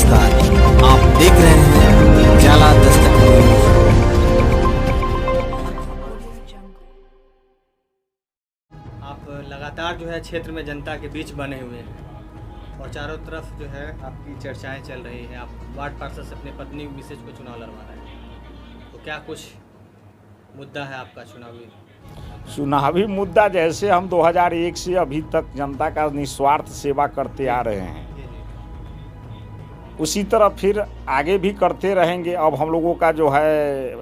नमस्कार, आप देख रहे हैं जाला दस्तक न्यूज। आप लगातार जो है क्षेत्र में जनता के बीच बने हुए हैं और चारों तरफ जो है आपकी चर्चाएं चल रही हैं। आप वार्ड पार्षद से अपनी पत्नी मिसेज को चुनाव लड़वा रहे हैं, तो क्या कुछ मुद्दा है आपका चुनावी मुद्दा? जैसे हम 2001 से अभी तक जनता का निस्वार्थ सेवा करते आ रहे हैं, उसी तरह फिर आगे भी करते रहेंगे। अब हम लोगों का जो है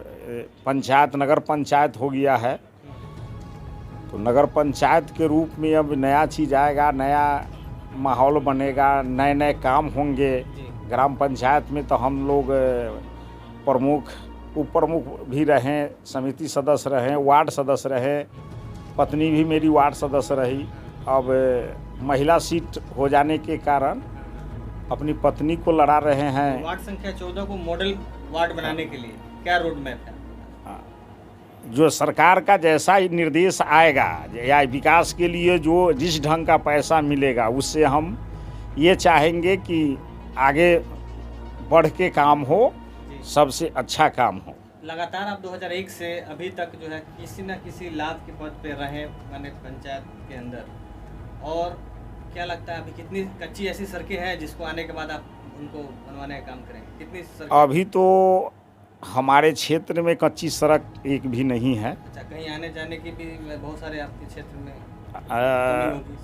पंचायत नगर पंचायत हो गया है, तो नगर पंचायत के रूप में अब नया चीज़ आएगा, नया माहौल बनेगा, नए नए काम होंगे। ग्राम पंचायत में तो हम लोग प्रमुख उप प्रमुख भी रहें, समिति सदस्य रहें, वार्ड सदस्य रहें, पत्नी भी मेरी वार्ड सदस्य रही। अब महिला सीट हो जाने के कारण अपनी पत्नी को लड़ा रहे हैं। वार्ड संख्या 14 को मॉडल वार्ड बनाने के लिए क्या रोड मैप है? जो सरकार का जैसा निर्देश आएगा या विकास के लिए जो जिस ढंग का पैसा मिलेगा, उससे हम ये चाहेंगे कि आगे बढ़ के काम हो, सबसे अच्छा काम हो। लगातार आप 2001 से अभी तक जो है किसी न किसी लाभ के पद पे रहे मैंने पंचायत के अंदर, और क्या लगता है अभी कितनी कच्ची ऐसी सड़कें हैं जिसको आने के बाद आप उनको बनवाने का काम करेंगे? कितनी सड़कें अभी तो हमारे क्षेत्र में कच्ची सड़क एक भी नहीं है। अच्छा, कहीं आने जाने की भी बहुत सारे आपके क्षेत्र में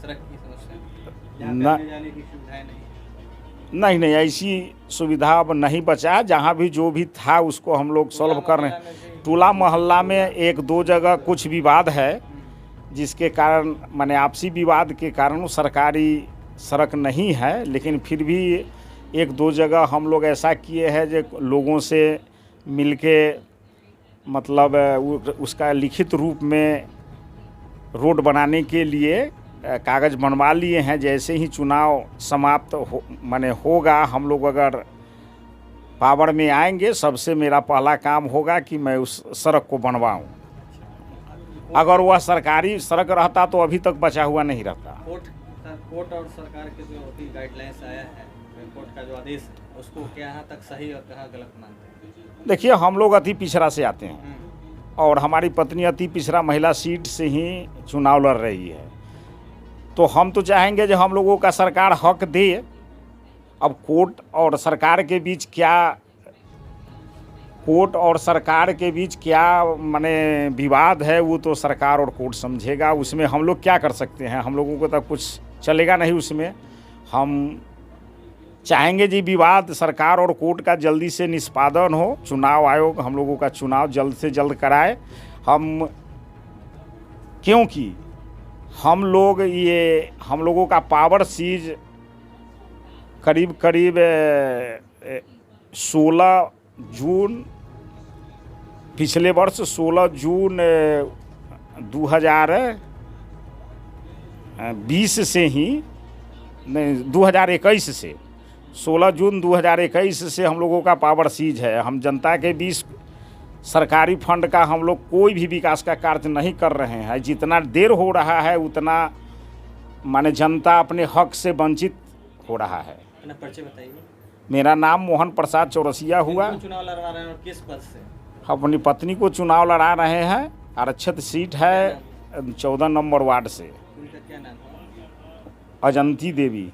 सड़क की समस्या, आने जाने की सुविधाएं नहीं, ऐसी सुविधा अब नहीं बचा। जहाँ भी जो भी था उसको हम लोग सॉल्व कर रहे हैं। टोला मोहल्ला में एक दो जगह कुछ विवाद है, जिसके कारण माने आपसी विवाद के कारण सरकारी सड़क नहीं है, लेकिन फिर भी एक दो जगह हम लोग ऐसा किए हैं जो लोगों से मिलके मतलब उसका लिखित रूप में रोड बनाने के लिए कागज़ बनवा लिए हैं। जैसे ही चुनाव समाप्त होगा, हम लोग अगर पावर में आएंगे, सबसे मेरा पहला काम होगा कि मैं उस सड़क को बनवाऊं। अगर वह सरकारी सड़क रहता तो अभी तक बचा हुआ नहीं रहता। कोर्ट और सरकार के जो अभी गाइडलाइंस आया है, कोर्ट का जो आदेश है, उसको कहाँ तक सही और कहाँ गलत मानते हैं? देखिए, हम लोग अति पिछड़ा से आते हैं और हमारी पत्नी अति पिछड़ा महिला सीट से ही चुनाव लड़ रही है, तो हम तो चाहेंगे जो हम लोगों का सरकार हक दे। अब कोर्ट और सरकार के बीच क्या माने विवाद है, वो तो सरकार और कोर्ट समझेगा। उसमें हम लोग क्या कर सकते हैं? हम लोगों को तो कुछ चलेगा नहीं उसमें। हम चाहेंगे जी विवाद सरकार और कोर्ट का जल्दी से निष्पादन हो, चुनाव आयोग हम लोगों का चुनाव जल्द से जल्द कराए। क्योंकि हम लोगों का पावर सीज करीब 16 जून पिछले वर्ष 16 जून 2020 से ही नहीं 2021 से 16 जून 2021 से हम लोगों का पावर सीज है। हम जनता के बीच सरकारी फंड का हम लोग कोई भी विकास का कार्य नहीं कर रहे हैं। जितना देर हो रहा है उतना माने जनता अपने हक से वंचित हो रहा है। अपना परिचय बताइए। मेरा नाम मोहन प्रसाद चौरसिया हुआ। चुनाव लड़वा रहे हैं और किस पद से? अपनी पत्नी को चुनाव लड़ा रहे हैं। आरक्षित सीट है 14 नंबर वार्ड से। उनका क्या नाम है? अजंती देवी।